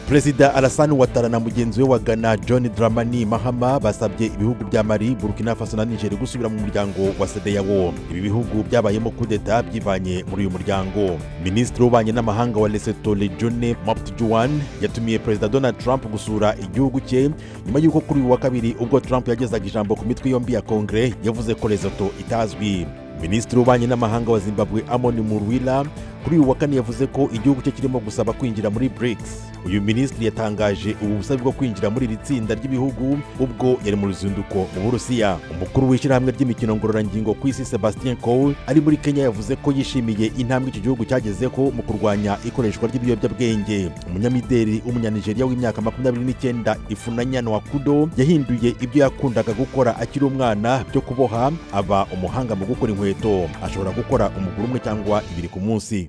Perezida Alassane Ouattara na mugenzi we wa Ghana John Dramani Mahama basabye ibihugu bya Mali, Burkina Faso na Niger gusubira mu muryango wa CEDEAO. Ibi bihugu byabayemo kudeta byivanye muri uyu muryango. Ministiri w'ububanyi n'amahanga wa Lesotho Lejone Mpotjoane yatumiye Perezida Donald Trump gusura igihugu cye nyuma y'uko kuri uyu wa kabiri ubwo Trump yagezaga ijambo ku mitwe yombi ya Kongre yavuze ko Lesotho itazwi. Ministiri w'ububanyi n'amahanga wa Zimbabwe Amon Murwila kuri uyu wa kane yavuze ko igihugu cye kirimo gusaba kwinjira muri BRICS. Uyu ministri yatangaje ubu busabe bwo kwinjira muri iri tsinda ry'ibihugu ubwo yari mu ruzinduko mu Burusiya. Umukuru w'ishyirahamwe ry'imikino ngororangingo ku isi Sebastian Coe ari muri Kenya yavuze ko yishimiye intambwe iki gihugu cyagezeho mu kurwanya ikoreshwa ry'ibiyobyabwenge. Umunyamideli w'umunyanigeriya w'imyaka 29 Ifunanya Wakudo yahinduye ibyo yakundaga gukora akiri umwana byo kuboha aba umuhanga mu gukora inkweto. Ashobora gukora umuguru umwe cyangwa ibiri ku munsi.